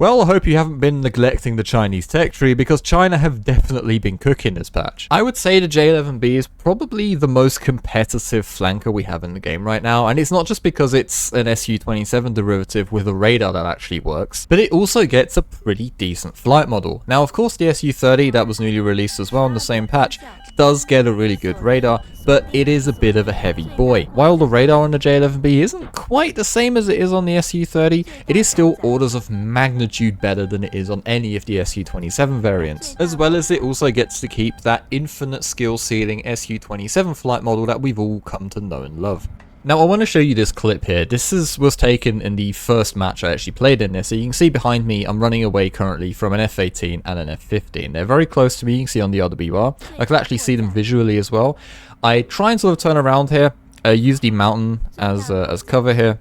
Well, I hope you haven't been neglecting the Chinese tech tree, because China have definitely been cooking this patch. I would say the J-11B is probably the most competitive flanker we have in the game right now, and it's not just because it's an Su-27 derivative with a radar that actually works, but it also gets a pretty decent flight model. Now, of course, the Su-30 that was newly released as well in the same patch does get a really good radar, but it is a bit of a heavy boy. While the radar on the J-11B isn't quite the same as it is on the Su-30, it is still orders of magnitude better than it is on any of the Su-27 variants, as well as it also gets to keep that infinite skill ceiling Su-27 flight model that we've all come to know and love. Now, I want to show you this clip here. This was taken in the first match I actually played in this. So you can see behind me, I'm running away currently from an F-18 and an F-15. They're very close to me. You can see on the RWR. I can actually see them visually as well. I try and sort of turn around here, use the mountain as cover here.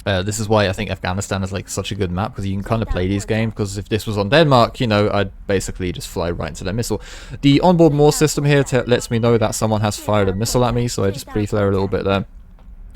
This is why I think Afghanistan is like such a good map, because you can kind of play these games, because if this was on Denmark, you know, I'd basically just fly right into their missile. The onboard Morse system here lets me know that someone has fired a missile at me, so I just pre-flare a little bit there.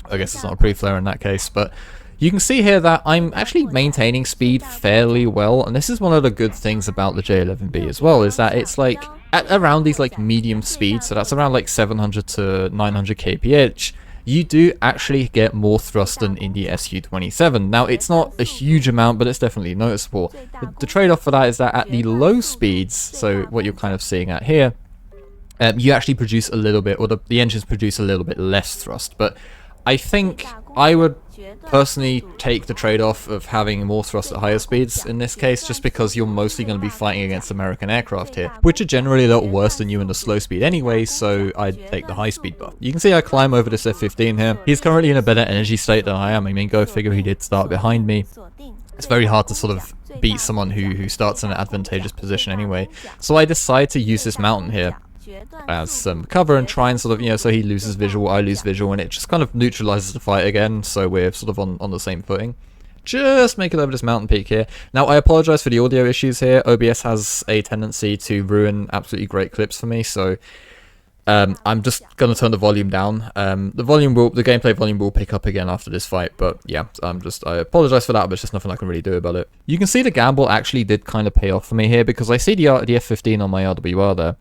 I guess it's not a pre-flare in that case, but you can see here that I'm actually maintaining speed fairly well, and this is one of the good things about the J-11B as well, is that it's like at around these like medium speeds, so that's around like 700 to 900 kph, you do actually get more thrust than in the Su-27. Now, it's not a huge amount, but it's definitely noticeable. The trade-off for that is that at the low speeds, so what you're kind of seeing at here, you actually produce a little bit, or the engines produce a little bit less thrust, but I think I would personally take the trade-off of having more thrust at higher speeds in this case, just because you're mostly going to be fighting against American aircraft here, which are generally a lot worse than you in the slow speed anyway, so I'd take the high speed buff. You can see I climb over this F-15 here. He's currently in a better energy state than I am. I mean, go figure, he did start behind me. It's very hard to sort of beat someone who starts in an advantageous position anyway, so I decide to use this mountain here as some cover and try and sort of, you know, so he loses visual, I lose visual, and it just kind of neutralizes the fight again, so we're sort of on the same footing. Just make it over this mountain peak here. Now, I apologize for the audio issues here. OBS has a tendency to ruin absolutely great clips for me, so I'm just gonna turn the volume down. The gameplay volume will pick up again after this fight, but yeah, I apologize for that, but it's just nothing I can really do about it. You can see the gamble actually did kind of pay off for me here, because I see the F-15 on my RWR there.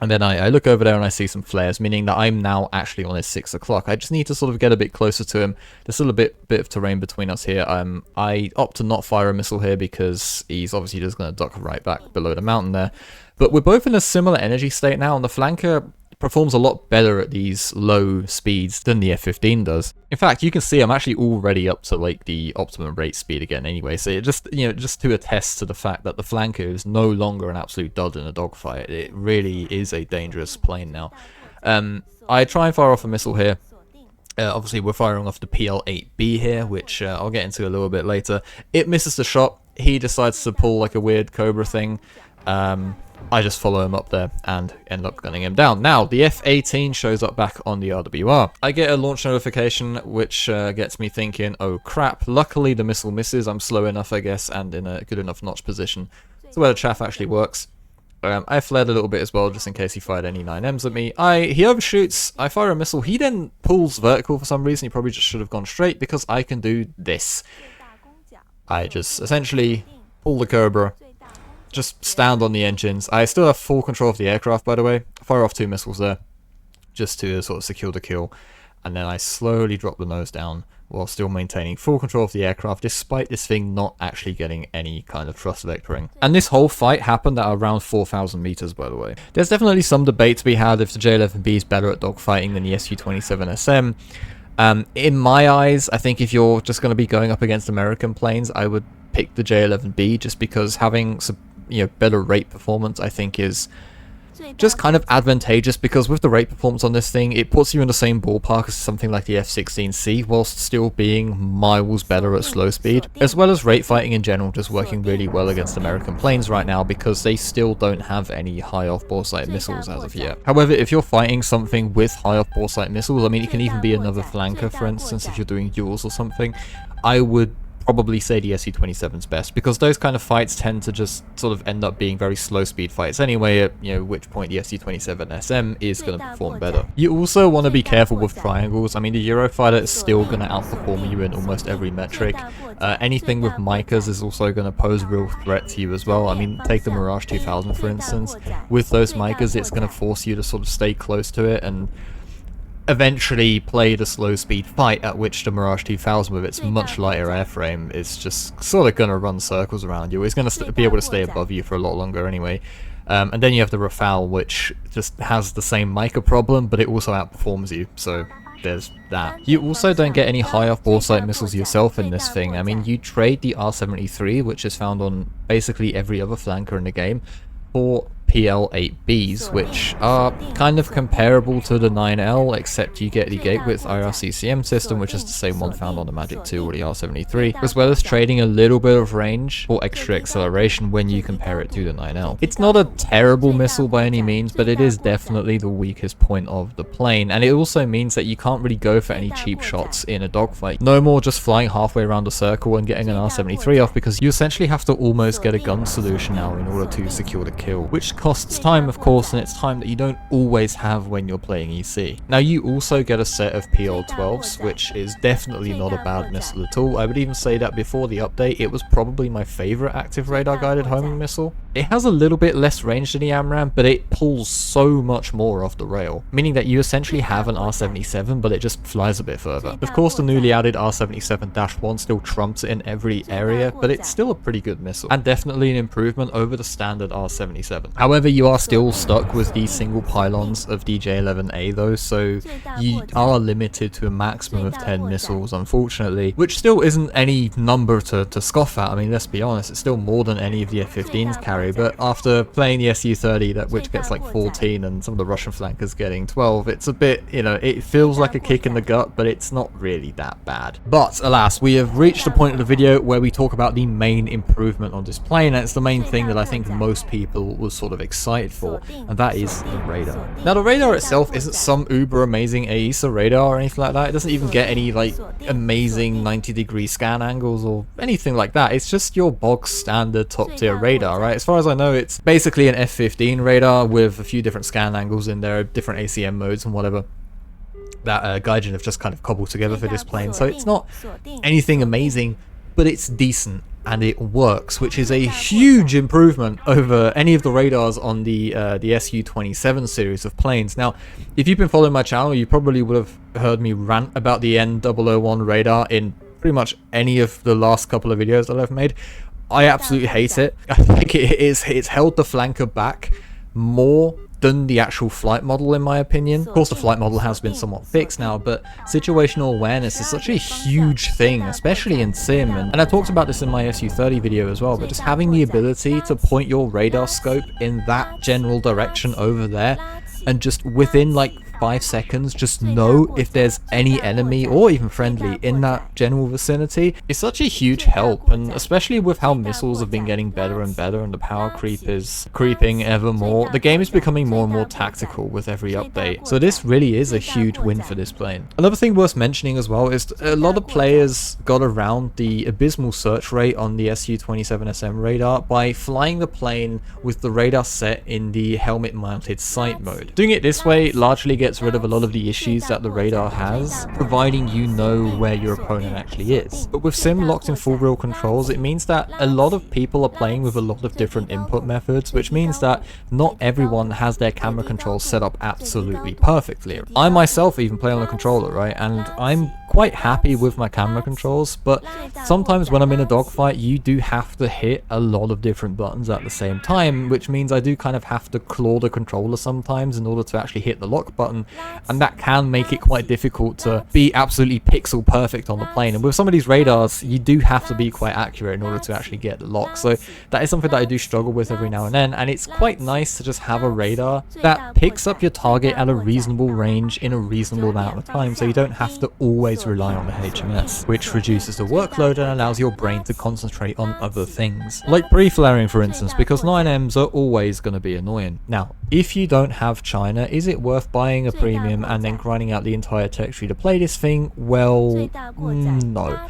And then I look over there and I see some flares, meaning that I'm now actually on his 6 o'clock. I just need to sort of get a bit closer to him. There's still a bit of terrain between us here. I opt to not fire a missile here because he's obviously just going to duck right back below the mountain there. But we're both in a similar energy state now, and the flanker performs a lot better at these low speeds than the F-15 does. In fact, you can see I'm actually already up to like the optimum rate speed again anyway, so it just, you know, just to attest to the fact that the flanker is no longer an absolute dud in a dogfight. It really is a dangerous plane now. I try and fire off a missile here. Obviously we're firing off the PL-8B here, which I'll get into a little bit later. It misses the shot. He decides to pull like a weird Cobra thing. I just follow him up there and end up gunning him down. Now, the F-18 shows up back on the RWR. I get a launch notification, which gets me thinking, oh crap, luckily the missile misses. I'm slow enough, I guess, and in a good enough notch position. So where the chaff actually works. I flared a little bit as well, just in case he fired any 9Ms at me. He overshoots, I fire a missile, he then pulls vertical for some reason. He probably just should have gone straight, because I can do this. I just essentially pull the Cobra, just stand on the engines. I still have full control of the aircraft, by the way. Fire off 2 missiles there, just to sort of secure the kill. And then I slowly drop the nose down while still maintaining full control of the aircraft, despite this thing not actually getting any kind of thrust vectoring. And this whole fight happened at around 4,000 meters, by the way. There's definitely some debate to be had if the J-11B is better at dogfighting than the Su-27 SM. In my eyes, I think if you're just going to be going up against American planes, I would pick the J-11B, just because having some, you know, better rate performance, I think, is just kind of advantageous, because with the rate performance on this thing, it puts you in the same ballpark as something like the F-16C, whilst still being miles better at slow speed, as well as rate fighting in general just working really well against American planes right now, because they still don't have any high off-bore sight missiles as of yet. However, if you're fighting something with high off-bore sight missiles, I mean, it can even be another flanker, for instance, if you're doing duels or something, I would probably say the SU-27's best, because those kind of fights tend to just sort of end up being very slow speed fights anyway, at which point the SU-27SM is going to perform better. You also want to be careful with triangles. I mean, the Eurofighter is still going to outperform you in almost every metric. Anything with micas is also going to pose a real threat to you as well. I mean, take the Mirage 2000 for instance. With those micas, it's going to force you to sort of stay close to it and eventually play the slow speed fight, at which the Mirage 2000 with its much lighter airframe is just sort of going to run circles around you. It's going to be able to stay above you for a lot longer anyway. And then you have the Rafale, which just has the same mica problem, but it also outperforms you, so there's that. You also don't get any high off bore sight missiles yourself in this thing. I mean, you trade the R73, which is found on basically every other flanker in the game, for PL-8Bs, which are kind of comparable to the 9L, except you get the gate width IRCCM system, which is the same one found on the Magic 2 or the R73, as well as trading a little bit of range for extra acceleration when you compare it to the 9L. It's not a terrible missile by any means, but it is definitely the weakest point of the plane, and it also means that you can't really go for any cheap shots in a dogfight. No more just flying halfway around a circle and getting an R73 off, because you essentially have to almost get a gun solution now in order to secure the kill, which costs time, of course, and it's time that you don't always have when you're playing EC. Now, you also get a set of PL-12s, which is definitely not a bad missile at all. I would even say that before the update, it was probably my favorite active radar-guided homing missile. It has a little bit less range than the AMRAAM, but it pulls so much more off the rail, meaning that you essentially have an R77, but it just flies a bit further. Of course, the newly added R77-1 still trumps it in every area, but it's still a pretty good missile, and definitely an improvement over the standard R77. However, you are still stuck with the single pylons of the J-11A though, so you are limited to a maximum of 10 missiles, unfortunately, which still isn't any number to scoff at. I mean, let's be honest, it's still more than any of the F-15s carry, but after playing the Su-30, which gets like 14, and some of the Russian flankers getting 12, it's a bit, it feels like a kick in the gut, but it's not really that bad. But alas, we have reached the point of the video where we talk about the main improvement on this plane, and it's the main thing that I think most people will sort of excited for, and that is the radar. Now, the radar itself isn't some uber amazing AESA radar or anything like that. It doesn't even get any like amazing 90-degree scan angles or anything like that. It's just your bog standard top tier radar, right? As far as I know, it's basically an F-15 radar with a few different scan angles in there, different ACM modes and whatever that Gaijin have just kind of cobbled together for this plane. So it's not anything amazing, but it's decent and it works, which is a huge improvement over any of the radars on the Su-27 series of planes. Now, if you've been following my channel, you probably would have heard me rant about the N001 radar in pretty much any of the last couple of videos that I've made. I absolutely hate it. I think it's held the flanker back more than the actual flight model, in my opinion. Of course, the flight model has been somewhat fixed now, but situational awareness is such a huge thing, especially in sim, and I talked about this in my Su-30 video as well, but just having the ability to point your radar scope in that general direction over there, and just within like 5 seconds just know if there's any enemy or even friendly in that general vicinity is such a huge help, and especially with how missiles have been getting better and better and the power creep is creeping ever more, the game is becoming more and more tactical with every update, so this really is a huge win for this plane. Another thing worth mentioning as well is a lot of players got around the abysmal search rate on the Su-27SM radar by flying the plane with the radar set in the helmet mounted sight mode. Doing it this way largely gets rid of a lot of the issues that the radar has, providing you know where your opponent actually is. But with sim locked in full real controls, it means that a lot of people are playing with a lot of different input methods, which means that not everyone has their camera controls set up absolutely perfectly. I myself even play on a controller, right, and I'm quite happy with my camera controls, but sometimes when I'm in a dogfight, you do have to hit a lot of different buttons at the same time, which means I do kind of have to claw the controller sometimes in order to actually hit the lock button, and that can make it quite difficult to be absolutely pixel perfect on the plane. And with some of these radars, you do have to be quite accurate in order to actually get the lock, so that is something that I do struggle with every now and then, and it's quite nice to just have a radar that picks up your target at a reasonable range in a reasonable amount of time, so you don't have to always rely on the HMS, which reduces the workload and allows your brain to concentrate on other things, like pre-flaring for instance, because 9Ms are always going to be annoying. Now, if you don't have China, is it worth buying a premium and then grinding out the entire tech tree to play this thing? Well, no.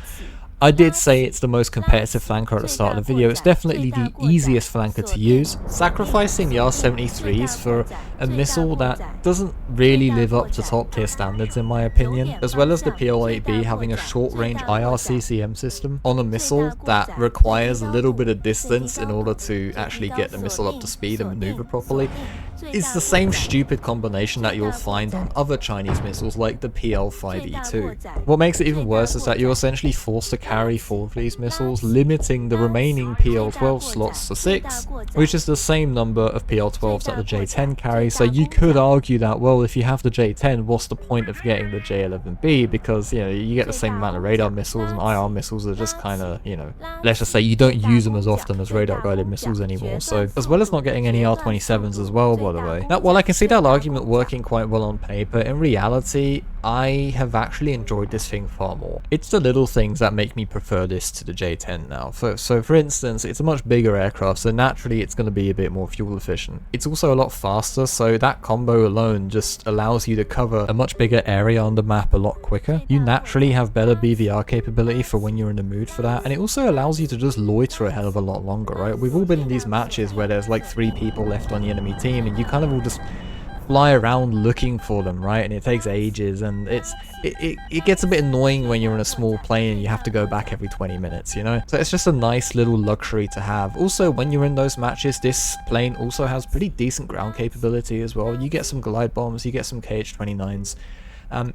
I did say it's the most competitive flanker at the start of the video. It's definitely the easiest flanker to use. Sacrificing the R-73s for a missile that doesn't really live up to top tier standards in my opinion, as well as the PL-8B having a short range IRCCM system on a missile that requires a little bit of distance in order to actually get the missile up to speed and maneuver properly. It's the same stupid combination that you'll find on other Chinese missiles like the PL-5E2. What makes it even worse is that you're essentially forced to carry 4 of these missiles, limiting the remaining PL-12 slots to 6, which is the same number of PL-12s that the J-10 carries. So you could argue that, well, if you have the J-10, what's the point of getting the J-11B? Because, you know, you get the same amount of radar missiles, and IR missiles are just kind of, you know, let's just say you don't use them as often as radar guided missiles anymore. So, as well as not getting any R-27s as well, by the way. Now, while I can see that argument working quite well on paper, in reality, I have actually enjoyed this thing far more. It's the little things that make me prefer this to the J-10 now. So for instance, it's a much bigger aircraft, so naturally it's going to be a bit more fuel efficient. It's also a lot faster, so that combo alone just allows you to cover a much bigger area on the map a lot quicker. You naturally have better BVR capability for when you're in the mood for that, and it also allows you to just loiter a hell of a lot longer, right? We've all been in these matches where there's like 3 people left on the enemy team, and you kind of all just fly around looking for them, right? And it takes ages, and it gets a bit annoying when you're in a small plane and you have to go back every 20 minutes, you know? So it's just a nice little luxury to have. Also, when you're in those matches, this plane also has pretty decent ground capability as well. You get some glide bombs, you get some KH-29s.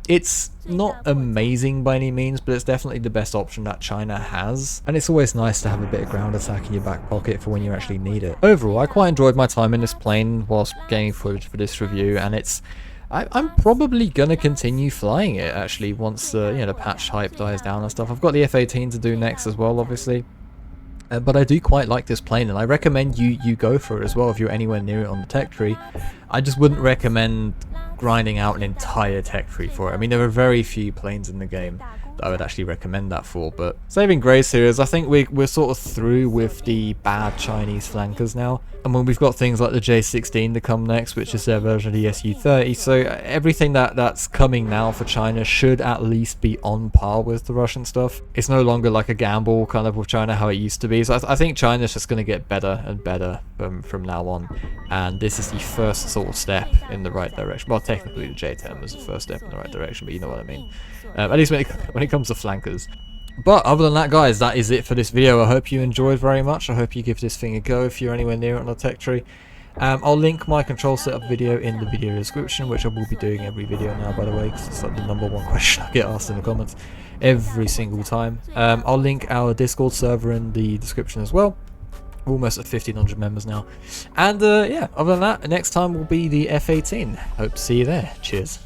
It's not amazing by any means, but it's definitely the best option that China has, and it's always nice to have a bit of ground attack in your back pocket for when you actually need it. Overall, I quite enjoyed my time in this plane whilst getting footage for this review, and I'm probably gonna continue flying it actually once the patch hype dies down and stuff. I've got the F-18 to do next as well, obviously. But I do quite like this plane, and I recommend you go for it as well if you're anywhere near it on the tech tree. I just wouldn't recommend grinding out an entire tech tree for it. I mean, there are very few planes in the game that I would actually recommend that for, but saving grace here is I think we're sort of through with the bad Chinese flankers now. And when we've got things like the J-16 to come next, which is their version of the Su-30, so everything that's coming now for China should at least be on par with the Russian stuff. It's no longer like a gamble kind of with China how it used to be, so I think China's just going to get better and better from now on, and this is the first sort of step in the right direction. Well, technically the J-10 was the first step in the right direction, but you know what I mean. At least when it comes to flankers. But other than that, guys, that is it for this video. I hope you enjoyed very much. I hope you give this thing a go if you're anywhere near it on the tech tree. I'll link my control setup video in the video description, which I will be doing every video now, by the way, because it's like the #1 question I get asked in the comments every single time. I'll link our Discord server in the description as well. We're almost at 1,500 members now. And yeah, other than that, next time will be the F-18. Hope to see you there. Cheers.